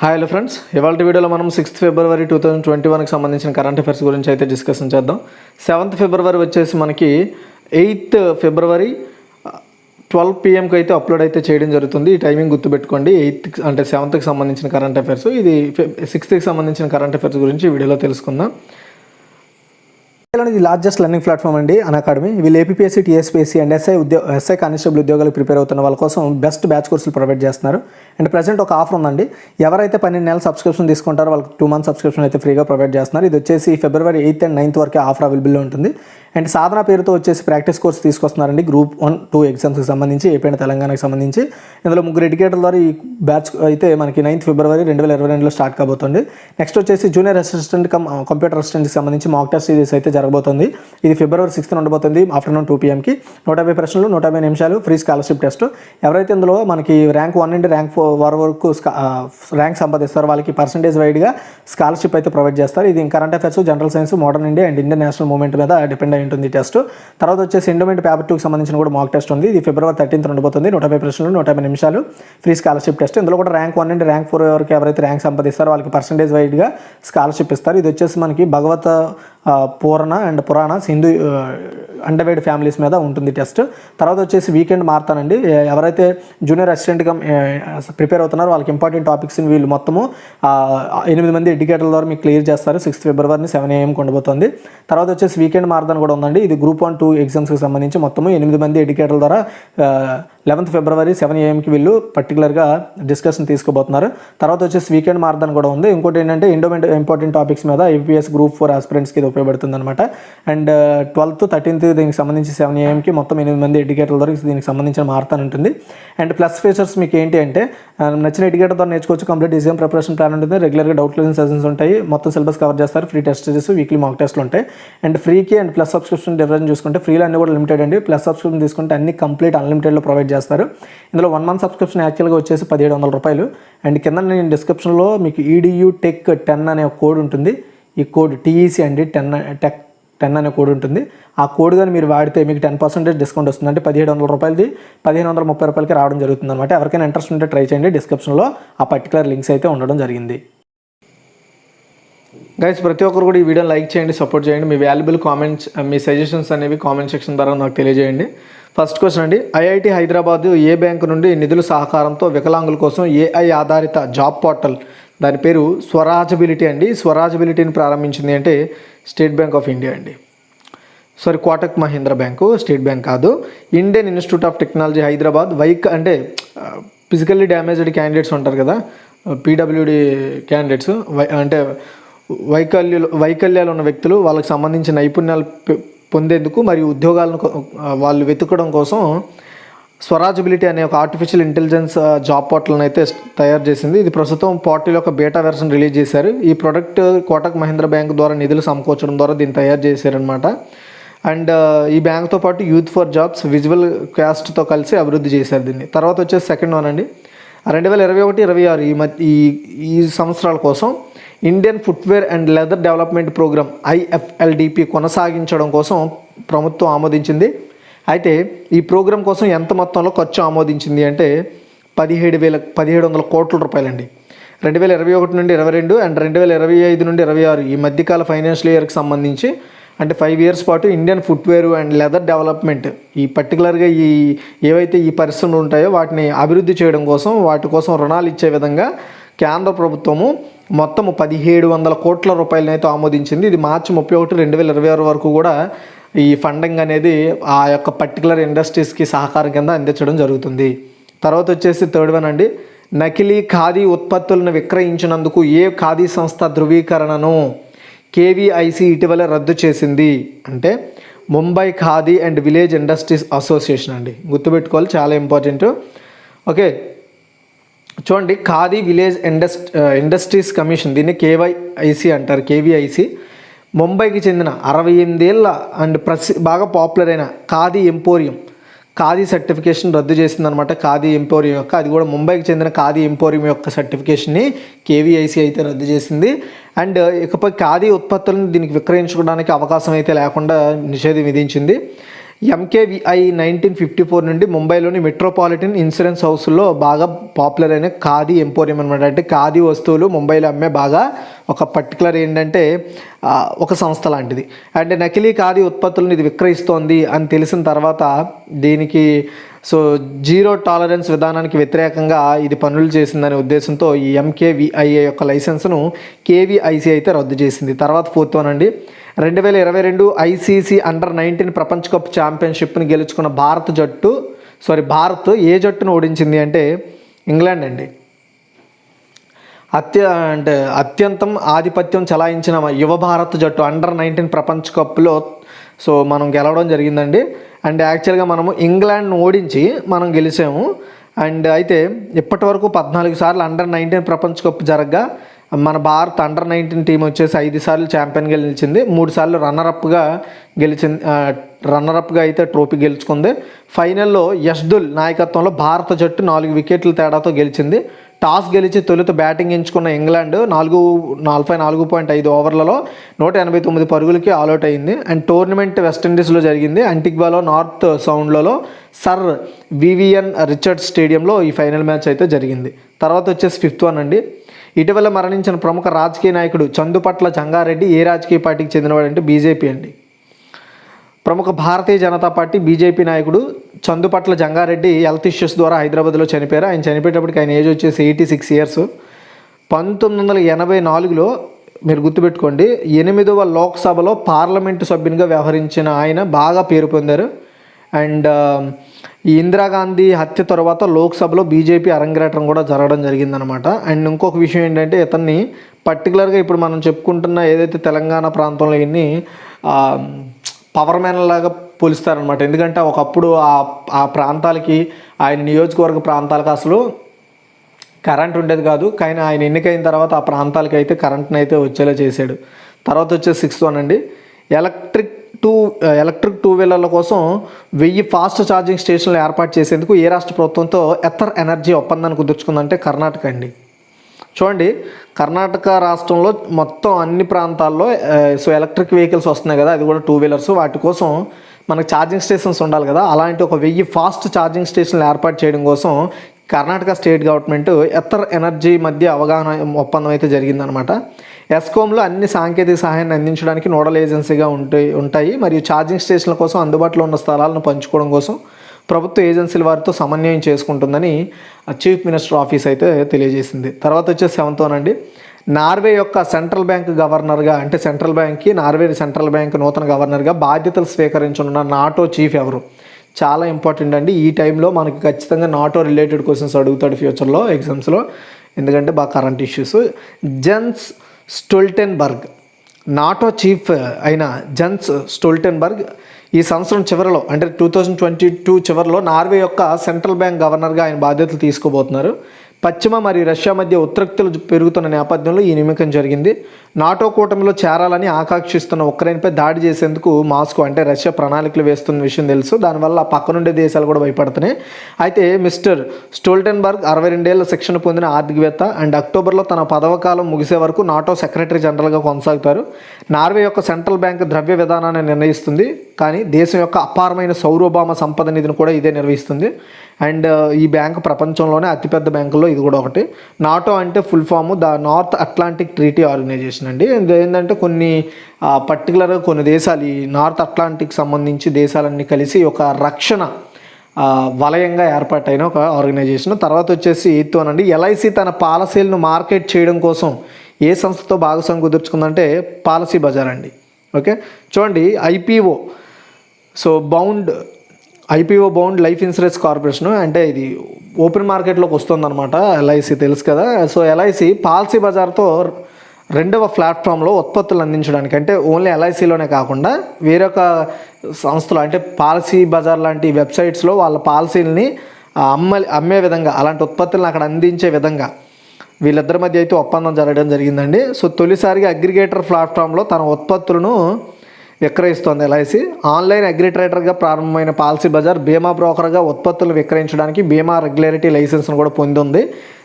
Hi hello friends, ఇవాళ వీడియోలో మనం 6th ఫిబ్రవరి 2021కి సంబంధించిన కరెంట్ అఫైర్స్ గురించి అయితే డిస్కషన్ చేద్దాం. 7th ఫిబ్రవరి వచ్చేసి మనకి 8th ఫిబ్రవరి 12 PM అయితే అప్లోడ్ అయితే చేయడం జరుగుతుంది. ఈ టైమింగ్ గుర్తుపెట్టుకోండి. 8th అంటే 7th సంబంధించిన కరెంట్ అఫైర్స్, ఇది 6th సంబంధించిన కరెంట్ అఫైర్స్ గురించి ఈ వీడియోలో తెలుసుకుందాం. ఇది లార్జెస్ట్ లెర్నింగ్ ప్లాట్ఫామ్ అండి అన్అకాడమీ. వీళ్ళు APSC, TSPSC and SI constable ఉద్యోగాలకు ప్రిపేర్ అవుతున్న వాళ్ళ కోసం బెస్ట్ బ్యాచ్ కోర్సులు ప్రొవైడ్ చేస్తున్నారు. అండ్ ప్రజెంట్ ఒక ఆఫర్ ఉందండి. ఎవరైతే 12 నెలల సబ్స్క్రిప్షన్ తీసుకుంటారో వాళ్ళకి 2 months సబ్స్క్రిప్షన్ అయితే ఫ్రీగా ప్రొవైడ్ చేస్తున్నారు. ఇది వచ్చేసి ఫిబ్రవరి 8th and 9th వరకే ఆఫర్ అవైలబుల్లో ఉంటుంది. అండ్ సాధన పేరుతో వచ్చేసి ప్రాక్టీస్ కోర్స్ తీసుకొస్తున్నారండి. గ్రూప్ 1, 2 ఎగ్జామ్స్కి సంబంధించి, ఏపీ అండ్ తెలంగాణకి సంబంధించి. ఇందులో 3 ఎడ్యుకేటర్ల ద్వారా ఈ బ్యాచ్ అయితే మనకి 9th ఫిబ్రవరి 2022లో స్టార్ట్ కాబోతుంది. నెక్స్ట్ వచ్చేసి జూనియర్ అసిస్టెంట్ కంప్యూటర్ అసిస్టెంట్కి సంబంధించి మాక్ టెస్ట్ సిరీస్ అయితే జరగబోతుంది. ఇది ఫిబ్రవరి 6th ఉండబోతుంది. ఆఫ్టర్నూన్ 2 PMకి 150 ప్రశ్నలు, 150 నిమిషాలు, ఫ్రీ స్కాలర్షిప్ టెస్ట్. ఎవరైతే ఇందులో మనకి ర్యాంక్ 1 నుండి ర్యాంక్ 4 వరకు ర్యాంక్ సంపాదిస్తారో వాళ్ళకి పర్సంటేజ్ వైడ్గా స్కాలర్షిప్ అయితే ప్రొవైడ్ చేస్తారు. ఇది current affairs, general science, modern India and Indian national movement మీద డిపెండ్ అయి ఉంటుంది టెస్ట్. తర్వాత వచ్చేసి ఎండోమెంట్ పేపర్ 2కి సంబంధించిన కూడా మాక్ టెస్ట్ ఉంది. ఇది ఫిబ్రవరి 13th ఉండబోతుంది. 150 ప్రశ్నలు, 150 నిమిషాలు, ఫ్రీ స్కాలర్షిప్ టెస్ట్. ఇందులో కూడా ర్యాంక్ 1 నుండి ర్యాంక్ 4 వరకు ఎవరైతే ర్యాంక్ సంపాదిస్తారో వాళ్ళకి పర్సంటేజ్ వైడ్గా స్కాలర్షిప్ ఇస్తారు. ఇది వచ్చేసి మనకి భగవత పూర్ణ అండ్ పురాణస్ హిందూ అండర్వైడ్ ఫ్యామిలీస్ మీద ఉంటుంది టెస్ట్. తర్వాత వచ్చేసి వీకెండ్ మారుతానండి. ఎవరైతే జూనియర్ అసిస్టెంట్గా ప్రిపేర్ అవుతున్నారో వాళ్ళకి ఇంపార్టెంట్ టాపిక్స్ని వీళ్ళు మొత్తము 8 మంది ఎడ్యుకేటర్ల ద్వారా మీకు క్లియర్ చేస్తారు. 6th ఫిబ్రవరిని 7 AM ఉండబోతుంది. తర్వాత వచ్చేసి వీకెండ్ మారదాన్ కూడా ఉందండి. ఇది గ్రూప్ 1, 2 ఎగ్జామ్స్కి సంబంధించి మొత్తము 8 మంది ఎడ్యుకేటర్ల ద్వారా 11th ఫిబ్రవరి 7 AMకి వీళ్ళు పర్టికులర్గా డిస్కషన్ తీసుకోబోతున్నారు. తర్వాత వచ్చేసి వీకెండ్ మారదాన్ కూడా ఉంది. ఇంకోటి ఏంటంటే ఎండోమెంట్ ఇంపార్టెంట్ టాపిక్స్ మీద ఏపీఎస్ గ్రూప్ 4 ఆస్పిరెంట్స్కి ఇది ఉపయోగపడుతుంది అనమాట. అండ్ 12th, 13th దీనికి సంబంధించి 7 AMకి మొత్తం 8 మంది ఎడ్యుకేటర్ల ద్వారా దీనికి సంబంధించిన మారతాన్ ఉంటుంది. అండ్ ప్లస్ ఫీచర్స్ మీకు ఏంటి అంటే నచ్చిన ఎడ్యుకేటర్ ద్వారా నేర్చుకోవచ్చు. కంప్లీట్ ఎగ్జామ్ ప్రిపరేషన్ ప్లాన్ ఉంటుంది. రెగ్యులర్గా డౌట్ క్లియరింగ్ సెషన్స్ ఉంటాయి. మొత్తం సిలబస్ కవర్ చేస్తారు. Free test series, weekly mock టెస్ట్లు ఉంటాయి. అండ్ ఫ్రీకి అండ్ ప్లస్ సబ్స్క్రిప్షన్ డిఫరెన్స్ చూసుకుంటే ఫ్రీలో అన్ని కూడా లిమిటెడ్ అండి. ప్లస్ సబ్స్క్రిప్షన్ తీసుకుంటే అన్ని కంప్లీట్ అన్లిమిటెడ్లో ప్రొవైడ్ చేస్తారు. ఇందులో 1 month సబ్స్క్రిప్షన్ యాక్చువల్గా వచ్చేసి 1700 రూపాయలు. అండ్ కింద నేను డిస్క్రిప్షన్లో మీకు EDU Tech 10 అనే ఒక కోడ్ ఉంటుంది. ఈ కోడ్ TEC అండి, టెక్ 10 అనే కోడ్ ఉంటుంది. ఆ కోడ్ కానీ మీరు వాడితే మీకు 10% డిస్కౌంట్ వస్తుంది. అంటే 1700 రూపాయలది 1530 రూపాయలకి రావడం జరుగుతుంది అనమాట. ఎవరికైనా ఇంట్రెస్ట్ ఉంటే ట్రై చేయండి. డిస్క్రిప్షన్లో ఆ పర్టికులర్ లింక్స్ అయితే ఉండడం జరిగింది. గైస్, ప్రతి ఒక్కరు కూడా ఈ వీడియోని లైక్ చేయండి, సపోర్ట్ చేయండి. మీ వాల్యుబుల్ కామెంట్స్, మీ సజెషన్స్ అనేవి కామెంట్ సెక్షన్ ద్వారా నాకు తెలియజేయండి. ఫస్ట్ క్వశ్చన్ అండి, IIT హైదరాబాద్ ఏ బ్యాంకు నుండి నిధుల సహకారంతో వికలాంగుల కోసం AI ఆధారిత జాబ్ పోర్టల్, దాని పేరు స్వరాజబిలిటీ అండి. స్వరాజబిలిటీని ప్రారంభించింది అంటే స్టేట్ బ్యాంక్ ఆఫ్ ఇండియా అండి. Sorry, Kotak Mahindra bank, state bank కాదు. Indian institute of technology Hyderabad అంటే ఫిజికల్లీ డ్యామేజ్డ్ క్యాండిడేట్స్ ఉంటారు కదా, PWD క్యాండిడేట్స్, అంటే వైకల్యాలు ఉన్న వ్యక్తులు, వాళ్ళకి సంబంధించిన నైపుణ్యాలు పొందేందుకు మరియు ఉద్యోగాలను వాళ్ళు వెతుకడం కోసం స్వరాజబిలిటీ అనే ఒక ఆర్టిఫిషియల్ ఇంటెలిజెన్స్ జాబ్ పోర్టల్ని అయితే తయారు చేసింది. ఇది ప్రస్తుతం పోర్టల్ యొక్క బేటా వెర్షన్ రిలీజ్ చేశారు. ఈ ప్రోడక్ట్ కోటక్ మహీంద్రా బ్యాంక్ ద్వారా నిధులు సమకూర్చడం ద్వారా దీన్ని తయారు చేశారనమాట. అండ్ ఈ బ్యాంక్తో పాటు యూత్ ఫర్ జాబ్స్, విజువల్ క్యాస్ట్తో కలిసి అభివృద్ధి చేశారు దీన్ని. తర్వాత వచ్చేసి సెకండ్ వన్ అండి, 2021-26 ఈ సంవత్సరాల కోసం Indian footwear and leather development programme IFLDP కొనసాగించడం కోసం ప్రభుత్వం ఆమోదించింది. అయితే ఈ ప్రోగ్రాం కోసం ఎంత మొత్తంలో ఖర్చు ఆమోదించింది అంటే 1700 కోట్ల రూపాయలండి. 2021 నుండి 22 అండ్ 2025 నుండి 26 ఈ మధ్యకాల ఫైనాన్షియల్ ఇయర్కి సంబంధించి, అంటే 5 years పాటు Indian footwear and leather development, ఈ పర్టికులర్గా ఏవైతే ఈ పరిశ్రమలు ఉంటాయో వాటిని అభివృద్ధి చేయడం కోసం, వాటి కోసం రుణాలు ఇచ్చే విధంగా కేంద్ర ప్రభుత్వము మొత్తం 1700 కోట్ల రూపాయలని అయితే ఆమోదించింది. ఇది మార్చి 31, 2026 వరకు కూడా ఈ ఫండింగ్ అనేది ఆ యొక్క పర్టికులర్ ఇండస్ట్రీస్కి సహకారం కింద అందించడం జరుగుతుంది. తర్వాత వచ్చేసి థర్డ్ వన్ అండి, నకిలీ ఖాదీ ఉత్పత్తులను విక్రయించినందుకు ఏ ఖాదీ సంస్థ ధృవీకరణను KVIC ఇటీవల రద్దు చేసింది అంటే Mumbai khadi and village industries association అండి. గుర్తుపెట్టుకోవాలి, చాలా ఇంపార్టెంట్. ఓకే, చూడండి, ఖాదీ విలేజ్ ఇండస్ట్రీస్ కమిషన్, దీన్ని KVIC అంటారు. KVIC ముంబైకి చెందిన 68 ఏళ్ళ అండ్ బాగా పాపులర్ అయిన ఖాదీ ఎంపోరియం ఖాదీ సర్టిఫికేషన్ రద్దు చేసిందనమాట. ఖాదీ ఎంపోరియం యొక్క, అది కూడా ముంబైకి చెందిన ఖాదీ ఎంపోరియం యొక్క సర్టిఫికేషన్ని KVIC అయితే రద్దు చేసింది. అండ్ ఇకపై ఖాదీ ఉత్పత్తులను దీనికి విక్రయించుకోవడానికి అవకాశం అయితే లేకుండా నిషేధం విధించింది. ఎంకేవిఐ 1954 నుండి ముంబైలోని మెట్రోపాలిటన్ ఇన్సూరెన్స్ హౌస్లో బాగా పాపులర్ అయిన ఖాదీ ఎంపోరియం అనమాట. అంటే ఖాదీ వస్తువులు ముంబైలో అమ్మే బాగా ఒక పర్టికులర్ ఏంటంటే ఒక సంస్థ లాంటిది. అంటే నకిలీ ఖాదీ ఉత్పత్తులను ఇది విక్రయిస్తోంది అని తెలిసిన తర్వాత దీనికి జీరో టాలరెన్స్ విధానానికి వ్యతిరేకంగా ఇది పనులు చేసిందనే ఉద్దేశంతో ఈ ఎంకేవిఐఏ యొక్క లైసెన్స్ను కేవీఐసి అయితే రద్దు చేసింది. తర్వాత 4th వన్ అండి, 2022 ఐసీసీ అండర్-19 ప్రపంచ కప్ ఛాంపియన్షిప్ని గెలుచుకున్న భారత్ ఏ జట్టును ఓడించింది అంటే ఇంగ్లాండ్ అండి. అత్యంతం ఆధిపత్యం చలాయించిన యువ భారత్ జట్టు అండర్-19 ప్రపంచ కప్లో మనం గెలవడం జరిగిందండి. అండ్ యాక్చువల్గా మనము ఇంగ్లాండ్ను ఓడించి మనం గెలిచాము. అండ్ అయితే ఇప్పటి వరకు 14 సార్లు అండర్-19 ప్రపంచ కప్ జరగగా మన భారత్ అండర్-19 టీం వచ్చేసి 5 సార్లు ఛాంపియన్గా నిలిచింది, 3 సార్లు రన్నరప్గా అయితే ట్రోఫీ గెలుచుకుంది. ఫైనల్లో యష్దుల్ నాయకత్వంలో భారత జట్టు 4 వికెట్ల తేడాతో గెలిచింది. టాస్ గెలిచి తొలుత బ్యాటింగ్ ఎంచుకున్న ఇంగ్లాండ్ 44.5 ఓవర్లలో 189 పరుగులకి ఆల్అౌట్ అయింది. అండ్ టోర్నమెంట్ వెస్టిండీస్లో జరిగింది. అంటిగ్వాలో నార్త్ సౌండ్లలో సర్ వివియన్ రిచర్డ్స్ స్టేడియంలో ఈ ఫైనల్ మ్యాచ్ అయితే జరిగింది. తర్వాత వచ్చేసి 5th వన్ అండి, ఇటీవల మరణించిన ప్రముఖ రాజకీయ నాయకుడు చందుపట్ల జంగారెడ్డి ఏ రాజకీయ పార్టీకి చెందినవాడు అంటే బీజేపీ అండి. ప్రముఖ భారతీయ జనతా పార్టీ బీజేపీ నాయకుడు చందుపట్ల జంగారెడ్డి హెల్త్ ఇష్యూస్ ద్వారా హైదరాబాద్లో చనిపోయారు. ఆయన చనిపోయేటప్పటికి ఆయన ఏజ్ వచ్చేసి 86 ఇయర్స్. 1984లో మీరు గుర్తుపెట్టుకోండి, 8వ లోక్సభలో పార్లమెంటు సభ్యునిగా వ్యవహరించిన ఆయన బాగా పేరు పొందారు. అండ్ ఈ ఇందిరాగాంధీ హత్య తర్వాత లోక్సభలో బీజేపీ అరంగేట్రం కూడా జరగడం జరిగిందనమాట. అండ్ ఇంకొక విషయం ఏంటంటే ఇతన్ని పర్టికులర్గా ఇప్పుడు మనం చెప్పుకుంటున్న ఏదైతే తెలంగాణ ప్రాంతంలో ఇన్ని పవర్ మ్యాన్ లాగా పోలుస్తారనమాట. ఎందుకంటే ఒకప్పుడు ఆ ప్రాంతాలకి, ఆయన నియోజకవర్గ ప్రాంతాలకు అసలు కరెంట్ ఉండేది కాదు. కానీ ఆయన ఎన్నికైన తర్వాత ఆ ప్రాంతాలకి అయితే కరెంట్ని అయితే వచ్చేలా చేశాడు. తర్వాత వచ్చేసి 6th వన్ అండి, ఎలక్ట్రిక్ టూ వీలర్ల కోసం 1000 ఫాస్ట్ ఛార్జింగ్ స్టేషన్లు ఏర్పాటు చేసేందుకు ఏ రాష్ట్ర ప్రభుత్వంతో ఎథర్ ఎనర్జీ ఒప్పందాన్ని కుదుర్చుకుందంటే కర్ణాటక అండి. చూడండి, కర్ణాటక రాష్ట్రంలో మొత్తం అన్ని ప్రాంతాల్లో ఎలక్ట్రిక్ వెహికల్స్ వస్తున్నాయి కదా, అది కూడా 2 వీలర్స్. వాటి కోసం మనకు ఛార్జింగ్ స్టేషన్స్ ఉండాలి కదా, అలాంటి ఒక 1000 ఫాస్ట్ ఛార్జింగ్ స్టేషన్లు ఏర్పాటు చేయడం కోసం Karnataka state government Ather energy మధ్య అవగాహన ఒప్పందం అయితే జరిగిందనమాట. ఎస్కోమ్లో అన్ని సాంకేతిక సహాయాన్ని అందించడానికి నోడల్ ఏజెన్సీగా ఉంటాయి. మరియు ఛార్జింగ్ స్టేషన్ల కోసం అందుబాటులో ఉన్న స్థలాలను పంచుకోవడం కోసం ప్రభుత్వ ఏజెన్సీల వారితో సమన్వయం చేసుకుంటుందని చీఫ్ మినిస్టర్ ఆఫీస్ అయితే తెలియజేసింది. తర్వాత వచ్చేసి 7th వన్ అండి, నార్వే యొక్క సెంట్రల్ బ్యాంక్ గవర్నర్గా, అంటే నార్వే సెంట్రల్ బ్యాంక్ నూతన గవర్నర్గా బాధ్యతలు స్వీకరించనున్న నాటో చీఫ్ ఎవరు? చాలా ఇంపార్టెంట్ అండి. ఈ టైంలో మనకి ఖచ్చితంగా నాటో రిలేటెడ్ క్వశ్చన్స్ అడుగుతాడు ఫ్యూచర్లో ఎగ్జామ్స్లో, ఎందుకంటే బాగా current issues. Gems Stoltenberg, NATO chief అయిన జెన్స్ స్టోల్టెన్బర్గ్ ఈ సంవత్సరం చివరిలో, అంటే 2022 చివరిలో నార్వే యొక్క సెంట్రల్ బ్యాంక్ గవర్నర్గా ఆయన బాధ్యతలు తీసుకోబోతున్నారు. పశ్చిమ మరియు రష్యా మధ్య ఉద్రిక్తలు పెరుగుతున్న నేపథ్యంలో ఈ నియామకం జరిగింది. నాటో కూటమిలో చేరాలని ఆకాంక్షిస్తున్న ఉక్రెయిన్పై దాడి చేసేందుకు మాస్కో, అంటే రష్యా ప్రణాళికలు వేస్తున్న విషయం తెలుసు. దానివల్ల పక్కనుండే దేశాలు కూడా భయపడుతున్నాయి. అయితే మిస్టర్ స్టోల్టెన్బర్గ్ 62 ఏళ్ల శిక్షణ పొందిన ఆర్థికవేత్త. అండ్ అక్టోబర్లో తన పదవకాలం ముగిసే వరకు నాటో సెక్రటరీ జనరల్గా కొనసాగుతారు. నార్వే యొక్క సెంట్రల్ బ్యాంక్ ద్రవ్య విధానాన్ని నిర్ణయిస్తుంది, కానీ దేశం యొక్క అపారమైన సౌరభౌమ సంపద నిధిని కూడా ఇదే నిర్వహిస్తుంది. అండ్ ఈ బ్యాంక్ ప్రపంచంలోనే అతిపెద్ద బ్యాంకుల్లో ఇది కూడా ఒకటి. నాటో అంటే full form the North Atlantic Treaty Organization అండి. ఏంటంటే కొన్ని పర్టికులర్గా కొన్ని దేశాలు, ఈ నార్త్ అట్లాంటిక్ సంబంధించి దేశాలన్నీ కలిసి ఒక రక్షణ వలయంగా ఏర్పాటైన ఒక ఆర్గనైజేషన్. తర్వాత వచ్చేసి 8th వన్ అండి, ఎల్ఐసి తన పాలసీలను మార్కెట్ చేయడం కోసం ఏ సంస్థతో భాగస్వామ్యం కుదుర్చుకుందంటే పాలసీ బజార్ అండి. ఓకే, చూడండి, IPO bound life insurance corporation, అంటే ఇది ఓపెన్ మార్కెట్లోకి వస్తుందన్నమాట. ఎల్ఐసి తెలుసు కదా. ఎల్ఐసి పాలసీ బజార్తో 2వ ప్లాట్ఫామ్లో ఉత్పత్తులు అందించడానికి, అంటే ఓన్లీ ఎల్ఐసిలోనే కాకుండా వేరొక సంస్థలు, అంటే పాలసీ బజార్ లాంటి వెబ్సైట్స్లో వాళ్ళ పాలసీలని అమ్మే విధంగా, అలాంటి ఉత్పత్తులను అక్కడ అందించే విధంగా వీళ్ళిద్దరి మధ్య అయితే ఒప్పందం జరగడం జరిగిందండి. తొలిసారిగా అగ్రిగేటర్ ప్లాట్ఫామ్లో తన ఉత్పత్తులను విక్రయిస్తోంది ఎల్ఐసి. ఆన్లైన్ అగ్రిట్రేటర్గా ప్రారంభమైన పాలసీ బజార్ బీమా బ్రోకర్గా ఉత్పత్తులు విక్రయించడానికి బీమా రెగ్యులేటరీ లైసెన్స్ను కూడా పొందింది.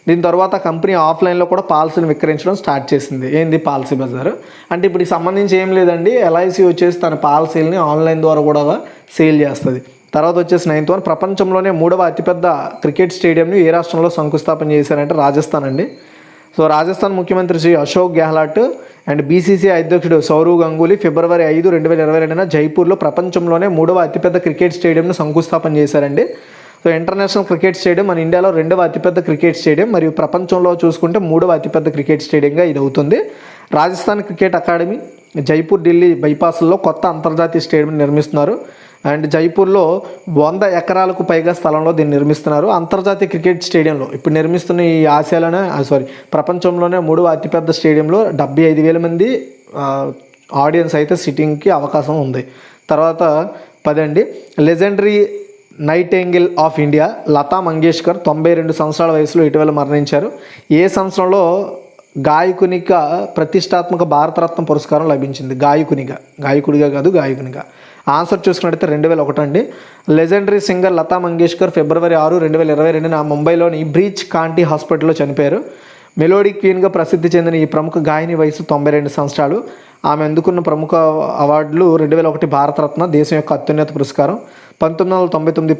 దీని తర్వాత కంపెనీ ఆఫ్లైన్లో కూడా పాలసీని విక్రయించడం స్టార్ట్ చేసింది. ఏంది పాలసీ బజార్ అంటే ఇప్పుడు సంబంధించి ఏం లేదండి, ఎల్ఐసి వచ్చేసి తన పాలసీలని ఆన్లైన్ ద్వారా కూడా సేల్ చేస్తుంది. తర్వాత వచ్చేసి 9th వన్, ప్రపంచంలోనే 3వ అతిపెద్ద క్రికెట్ స్టేడియంని ఏ రాష్ట్రంలో శంకుస్థాపన చేశారంటే రాజస్థాన్ అండి. సో రాజస్థాన్ ముఖ్యమంత్రి శ్రీ అశోక్ గెహ్లాట్ అండ్ బీసీసీఐ అధ్యక్షుడు సౌరవ్ గంగూలీ ఫిబ్రవరి 5, 2022న జైపూర్లో ప్రపంచంలోనే 3వ అతిపెద్ద క్రికెట్ స్టేడియంను శంకుస్థాపన చేశారండి. సో ఇంటర్నేషనల్ క్రికెట్ స్టేడియం మన ఇండియాలో 2వ అతిపెద్ద క్రికెట్ స్టేడియం మరియు ప్రపంచంలో చూసుకుంటే 3వ అతిపెద్ద క్రికెట్ స్టేడియంగా ఇది అవుతుంది. రాజస్థాన్ క్రికెట్ అకాడమీ జైపూర్ ఢిల్లీ బైపాస్లో కొత్త అంతర్జాతీయ స్టేడియం నిర్మిస్తున్నారు. అండ్ జైపూర్లో 100 ఎకరాలకు పైగా స్థలంలో దీన్ని నిర్మిస్తున్నారు. అంతర్జాతీయ క్రికెట్ స్టేడియంలో ఇప్పుడు నిర్మిస్తున్న ఈ ప్రపంచంలోనే 3వ అతిపెద్ద స్టేడియంలో 75,000 మంది ఆడియన్స్ అయితే సిట్టింగ్కి అవకాశం ఉంది. తర్వాత 10 అండి, legendary nightingale of India Lata Mangeshkar 92 సంవత్సరాల వయసులో ఇటీవల మరణించారు. ఏ సంవత్సరంలో గాయకునిగా ప్రతిష్టాత్మక భారతరత్న పురస్కారం లభించింది? గాయకుడిగా కాదు, గాయకునిగా. ఆన్సర్ చూసుకున్నట్టయితే 2001 అండి. లెజెండరీ సింగర్ లతా మంగేష్కర్ ఫిబ్రవరి 6, 2022న ముంబైలోని బ్రీచ్ కాంటీ హాస్పిటల్లో చనిపోయారు. మెలోడీ క్వీన్గా ప్రసిద్ధి చెందిన ఈ ప్రముఖ గాయని వయసు 92 సంవత్సరాలు. ఆమె అందుకున్న ప్రముఖ అవార్డులు 2001 భారతరత్న, దేశం యొక్క అత్యున్నత పురస్కారం, 1999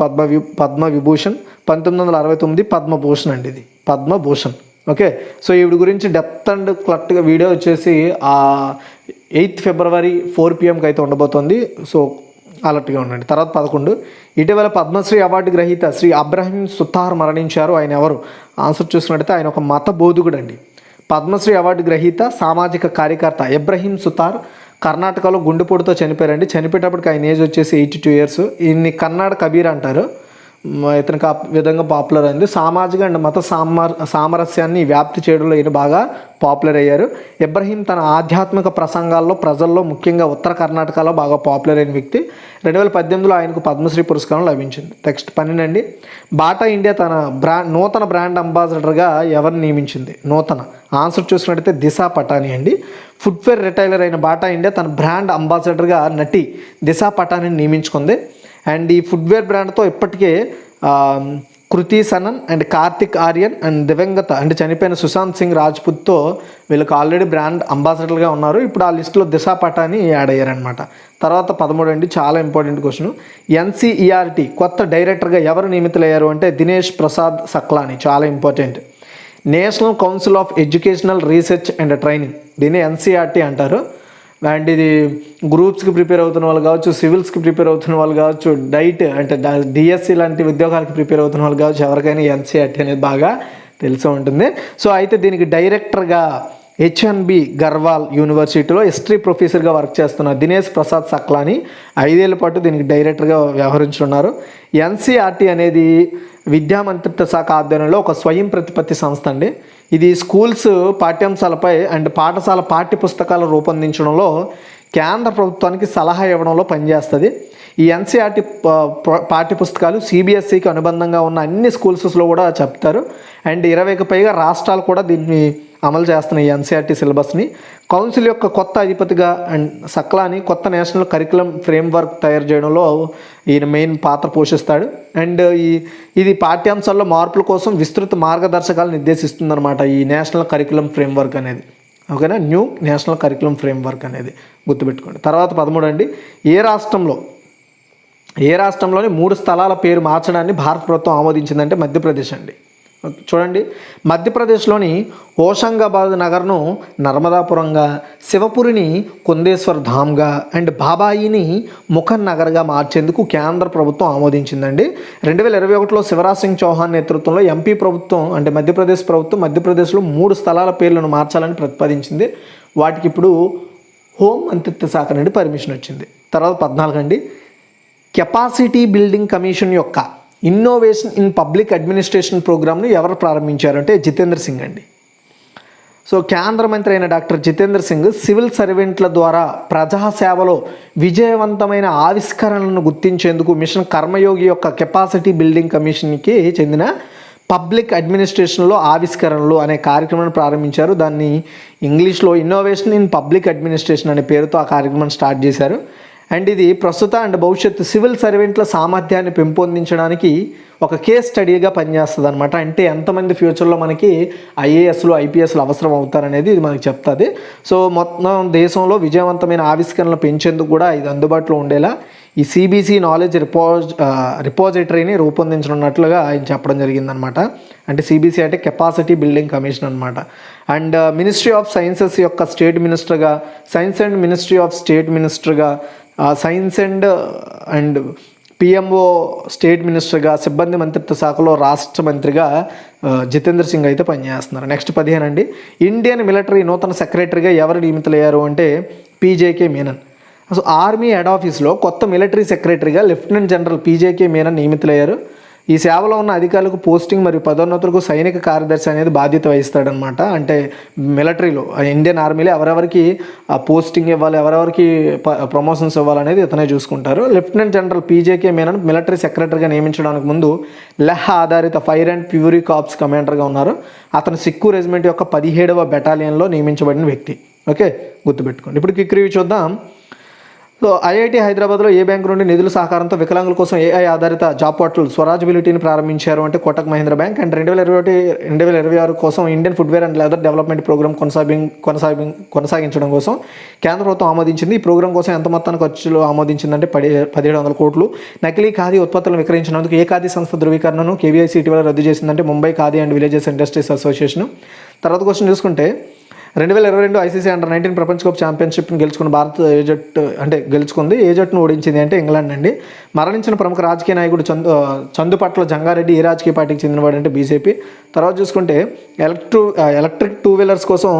పద్మవిభూషణ్, 1969 పద్మభూషణ్ అండి. ఇది పద్మభూషణ్. ఓకే, సో ఈవిడ గురించి డెప్త్ అండ్ కరెక్ట్గా వీడియో వచ్చేసి 8th ఫిబ్రవరి 4 PM అయితే ఉండబోతోంది. సో అలర్ట్గా ఉండండి. తర్వాత 11, ఇటీవల పద్మశ్రీ అవార్డు గ్రహీత శ్రీ అబ్రహీం సుతార్ మరణించారు. ఆయన ఎవరు? ఆన్సర్ చూసినట్టయితే ఆయన ఒక మత బోధకుడు అండి. పద్మశ్రీ అవార్డు గ్రహీత, సామాజిక కార్యకర్త ఇబ్రహీం సుతార్ కర్ణాటకలో గుండెపోటుతో చనిపోయారండి. చనిపోయేటప్పటికి ఆయన ఏజ్ వచ్చేసి 82 years. ఈయన్ని కన్నడ కబీర్ అంటారు. ఇతనికి ఆ విధంగా పాపులర్ అయింది. సామాజిక అండ్ మత సామరస్యాన్ని వ్యాప్తి చేయడంలో ఈయన బాగా పాపులర్ అయ్యారు. ఇబ్రహీం తన ఆధ్యాత్మిక ప్రసంగాల్లో ప్రజల్లో ముఖ్యంగా ఉత్తర కర్ణాటకలో బాగా పాపులర్ అయిన వ్యక్తి. 2018లో ఆయనకు పద్మశ్రీ పురస్కారం లభించింది. నెక్స్ట్ 12 అండి, బాటా ఇండియా తన నూతన బ్రాండ్ అంబాసిడర్గా ఎవరిని నియమించింది? ఆన్సర్ చూసినట్టయితే దిశా పటాని అండి. ఫుట్వేర్ రిటైలర్ అయిన బాటా ఇండియా తన బ్రాండ్ అంబాసిడర్గా నటి దిశా పటానిని నియమించుకుంది. అండ్ ఈ ఫుట్వేర్ బ్రాండ్తో ఇప్పటికే కృతి సనన్ అండ్ కార్తిక్ ఆర్యన్ అండ్ దివంగత అంటే చనిపోయిన సుశాంత్ సింగ్ రాజ్పుత్తో వీళ్ళకి ఆల్రెడీ బ్రాండ్ అంబాసిడర్గా ఉన్నారు. ఇప్పుడు ఆ లిస్టులో దిశా పటాని యాడ్ అయ్యారనమాట. తర్వాత 13 అండి, చాలా ఇంపార్టెంట్ క్వశ్చన్. ఎన్సీఈఆర్టీ కొత్త డైరెక్టర్గా ఎవరు నియమితులయ్యారు అంటే దినేష్ ప్రసాద్ సక్లాని. చాలా important. National council of educational research and training, దీన్ని ఎన్సీఆర్టీ అంటారు. అండ్ ఇది గ్రూప్స్కి ప్రిపేర్ అవుతున్న వాళ్ళు కావచ్చు, సివిల్స్కి ప్రిపేర్ అవుతున్న వాళ్ళు కావచ్చు, డైట్ అంటే డిఎస్సి లాంటి ఉద్యోగాలకు ప్రిపేర్ అవుతున్న వాళ్ళు కావచ్చు, ఎవరికైనా ఎన్సీఆర్టీ అనేది బాగా తెలిసి ఉంటుంది. సో అయితే దీనికి డైరెక్టర్గా HNB గర్వాల్ యూనివర్సిటీలో హిస్టరీ ప్రొఫెసర్గా వర్క్ చేస్తున్న దినేష్ ప్రసాద్ సక్లాని 5 ఏళ్ల పాటు దీనికి డైరెక్టర్గా వ్యవహరించున్నారు. ఎన్సీఆర్టీ అనేది విద్యా మంత్రిత్వ శాఖ ఆధ్వర్యంలో ఒక స్వయం ప్రతిపత్తి సంస్థ అండి. ఇది స్కూల్స్ పాఠ్యాంశాలపై అండ్ పాఠశాల పాఠ్య పుస్తకాలు రూపొందించడంలో కేంద్ర ప్రభుత్వానికి సలహా ఇవ్వడంలో పనిచేస్తుంది. ఈ ఎన్సీఆర్టీ పాఠ్యపుస్తకాలు CBSEకి అనుబంధంగా ఉన్న అన్ని స్కూల్స్లో కూడా చెప్తారు. అండ్ 20కి పైగా రాష్ట్రాలు కూడా దీన్ని అమలు చేస్తున్నాయి. ఎన్సీఆర్టీ సిలబస్ని. కౌన్సిల్ యొక్క కొత్త అధిపతిగా అండ్ సక్లాని కొత్త నేషనల్ కరికులం ఫ్రేమ్వర్క్ తయారు చేయడంలో ఈయన మెయిన్ పాత్ర పోషిస్తాడు. అండ్ ఇది పాఠ్యాంశాల్లో మార్పుల కోసం విస్తృత మార్గదర్శకాలు నిర్దేశిస్తుందన్నమాట ఈ నేషనల్ కరికులం ఫ్రేమ్వర్క్ అనేది. ఓకేనా, న్యూ నేషనల్ కరికులం ఫ్రేమ్వర్క్ అనేది గుర్తుపెట్టుకోండి. తర్వాత 13 అండి, ఏ రాష్ట్రంలోని 3 స్థలాల పేరు మార్చడాన్ని భారత ప్రభుత్వం ఆమోదించిందంటే మధ్యప్రదేశ్ అండి. చూడండి, మధ్యప్రదేశ్లోని హోషంగాబాద్ నగర్ను నర్మదాపురంగా, శివపురిని కుందేశ్వర్ ధామ్గా అండ్ బాబాయిని ముఖన్ నగర్గా మార్చేందుకు కేంద్ర ప్రభుత్వం ఆమోదించిందండి. 2021లో శివరాజ్ సింగ్ చౌహాన్ నేతృత్వంలో MP ప్రభుత్వం అంటే మధ్యప్రదేశ్ ప్రభుత్వం మధ్యప్రదేశ్లో 3 స్థలాల పేర్లను మార్చాలని ప్రతిపాదించింది. వాటికి ఇప్పుడు హోం మంత్రిత్వ శాఖ నుండి పర్మిషన్ వచ్చింది. తర్వాత 14 అండి, కెపాసిటీ బిల్డింగ్ కమిషన్ యొక్క ఇన్నోవేషన్ ఇన్ పబ్లిక్ అడ్మినిస్ట్రేషన్ ప్రోగ్రామ్ను ఎవరు ప్రారంభించారంటే జితేంద్ర సింగ్ అండి. సో కేంద్ర మంత్రి అయిన డాక్టర్ జితేంద్ర సింగ్ సివిల్ సర్వెంట్ల ద్వారా ప్రజాసేవలో విజయవంతమైన ఆవిష్కరణలను గుర్తించేందుకు మిషన్ కర్మయోగి యొక్క కెపాసిటీ బిల్డింగ్ కమిషన్కి చెందిన పబ్లిక్ అడ్మినిస్ట్రేషన్లో ఆవిష్కరణలు అనే కార్యక్రమాన్ని ప్రారంభించారు. దాన్ని ఇంగ్లీష్లో ఇన్నోవేషన్ ఇన్ పబ్లిక్ అడ్మినిస్ట్రేషన్ అనే పేరుతో ఆ కార్యక్రమాన్ని స్టార్ట్ చేశారు. అండ్ ఇది ప్రస్తుత అండ్ భవిష్యత్తు సివిల్ సర్వెంట్ల సామర్థ్యాన్ని పెంపొందించడానికి ఒక కేస్ స్టడీగా పనిచేస్తుంది అనమాట. అంటే ఎంతమంది ఫ్యూచర్లో మనకి ఐఏఎస్లు ఐపీఎస్లు అవసరం అవుతారనేది ఇది మనకి చెప్తుంది. సో మొత్తం దేశంలో విజయవంతమైన ఆవిష్కరణలు పెంచేందుకు కూడా ఇది అందుబాటులో ఉండేలా ఈ సిబిసి నాలెడ్జ్ రిపోజిటరీని రూపొందించనున్నట్లుగా ఆయన చెప్పడం జరిగిందనమాట. అంటే సిబిసి అంటే కెపాసిటీ బిల్డింగ్ కమిషన్ అనమాట. అండ్ మినిస్ట్రీ ఆఫ్ సైన్సెస్ యొక్క స్టేట్ మినిస్టర్గా, science and ministry of state మినిస్టర్గా, సైన్స్ అండ్ పిఎంఓ స్టేట్ మినిస్టర్గా, సిబ్బంది మంత్రిత్వ శాఖలో రాష్ట్ర మంత్రిగా జితేంద్ర సింగ్ అయితే పనిచేస్తున్నారు. నెక్స్ట్ 15 అండి, ఇండియన్ మిలిటరీ నూతన సెక్రటరీగా ఎవరు నియమితులయ్యారు అంటే పీజేకే మీనన్. సో ఆర్మీ హెడ్ ఆఫీస్లో కొత్త మిలిటరీ సెక్రటరీగా లెఫ్టినెంట్ జనరల్ పీజేకే మీనన్ నియమితులయ్యారు. ఈ సేవలో ఉన్న అధికారులకు పోస్టింగ్ మరియు పదోన్నతులకు సైనిక కార్యదర్శి అనేది బాధ్యత వహిస్తాడనమాట. అంటే మిలిటరీలో ఇండియన్ ఆర్మీలో ఎవరెవరికి పోస్టింగ్ ఇవ్వాలి, ఎవరెవరికి ప్రమోషన్స్ ఇవ్వాలనేది ఇతనే చూసుకుంటారు. లెఫ్టినెంట్ జనరల్ పీజేకే మీనన్ మిలిటరీ సెక్రటరీగా నియమించడానికి ముందు లెహ్ ఆధారిత ఫైర్ అండ్ ప్యూరీ కార్ప్స్ కమాండర్గా ఉన్నారు. అతను సిక్కు రెజిమెంట్ యొక్క 17వ బెటాలియన్లో నియమించబడిన వ్యక్తి. ఓకే, గుర్తుపెట్టుకోండి. ఇప్పుడు క్విక్ రివ్యూ చూద్దాం. సో ఐఐటి హైదరాబాద్లో ఏ బ్యాంకు నుండి నిధుల సహకారంతో వికలాంగుల కోసం ఏఐ ఆధారిత జాబ్ పోర్టల్ స్వరాజబిలిటీని ప్రారంభించారు అంటే కోటక్ మహీంద్రా బ్యాంక్. అండ్ 2021-2026 కోసం Indian footwear and leather development programme కొనసాగించడం కోసం కేంద్ర ప్రభుత్వం ఆమోదించింది. ఈ ప్రోగ్రామ్ కోసం ఎంత మొత్తాన్ని ఖర్చులు ఆమోదించిందంటే 1700 కోట్లు. నకిలీ ఖాదీ ఉత్పత్తులను విక్రయించినందుకు ఏ ఖాదీ సంస్థ ధృవీకరణను కేవీఐసీ ఇటీవల రద్దు చేసిందంటే Mumbai khadi and villages industries association. తర్వాత క్వశ్చన్ చూసుకుంటే 2022 ఐసీసీ అండర్-19 ప్రపంచ కప్ ఛాంపియన్షిప్ని గెలుచుకున్న భారత్ గెలుచుకుంది. ఏ జట్టును ఓడించింది అంటే ఇంగ్లాండ్ అండి. మరణించిన ప్రముఖ రాజకీయ నాయకుడు చందుపట్ల జంగారెడ్డి ఏ రాజకీయ పార్టీకి చెందినవాడు అంటే బీజేపీ. తర్వాత చూసుకుంటే ఎలక్ట్రిక్ 2 వీలర్స్ కోసం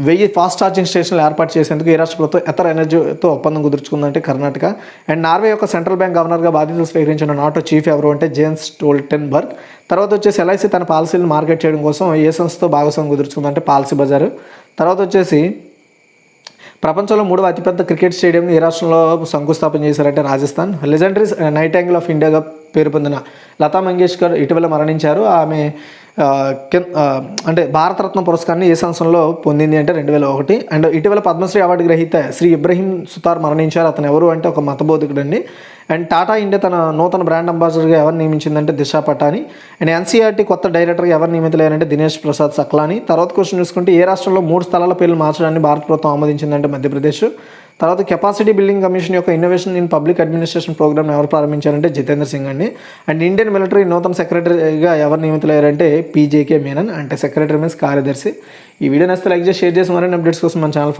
1000 ఫాస్ట్ ఛార్జింగ్ స్టేషన్లు ఏర్పాటు చేసేందుకు ఏ రాష్ట్ర ప్రభుత్వం ఎథర్ ఎనర్జీతో ఒప్పందం కుదుర్చుకుందంటే కర్ణాటక. అండ్ నార్వే యొక్క సెంట్రల్ బ్యాంక్ గవర్నర్గా బాధ్యతలు స్వీకరించిన నాటో చీఫ్ ఎవరు అంటే జేన్స్ స్టోల్టెన్బర్గ్. తర్వాత వచ్చేసి ఎల్ఐసి తన పాలసీలను మార్కెట్ చేయడం కోసం ఏ సంస్థతో భాగస్వామ్యం కుదుర్చుకుందంటే పాలసీ బజార్. తర్వాత వచ్చేసి ప్రపంచంలో 3వ అతిపెద్ద క్రికెట్ స్టేడియంని ఏ రాష్ట్రంలో శంకుస్థాపన చేశారంటే రాజస్థాన్. లెజెండరీ నైటాంగిల్ ఆఫ్ ఇండియాగా పేరు పొందిన లతా మంగేష్కర్ ఇటీవల మరణించారు. ఆమె అంటే భారతరత్న పురస్కారాన్ని ఏ సంవత్సరంలో పొందింది అంటే 2001. అండ్ ఇటీవల పద్మశ్రీ అవార్డు గ్రహీత శ్రీ ఇబ్రహీం సుతార్ మరణించారు. అతను ఎవరు అంటే ఒక మతబోధకుడు అండి. అండ్ టాటా ఇండియా తన నూతన బ్రాండ్ అంబాసిడర్గా ఎవరు నియమించిందంటే దిశా పటాని. అండ్ ఎన్సీఆర్టీ కొత్త డైరెక్టర్గా ఎవరు నియమితులయ్యారంటే దినేష్ ప్రసాద్ సక్లాని. తర్వాత క్వశ్చన్ చూసుకుంటే ఏ రాష్ట్రంలో 3 స్థలాల పేర్లు మార్చడాన్ని భారత ప్రభుత్వం ఆమోదించిందంటే మధ్యప్రదేశ్. తర్వాత కెపాసిటీ బిల్డింగ్ కమిషన్ యొక్క innovation in public administration programme ఎవరు ప్రారంభించారంటే జితేంద్ర సింగ్ అండి. అండ్ ఇండియన్ మిలిటరీ నూతన సెక్రటరీగా ఎవరు నియమితులయ్యారంటే పీజేకే మీనన్. అంటే సెక్రటరీ మీన్స్ కార్యదర్శి. ఈ వీడియో నచ్చితే లైక్ చేసి షేర్ చేసి మరిన్ని అప్డేట్స్ కోసం మన ఛానల్ ఫాలో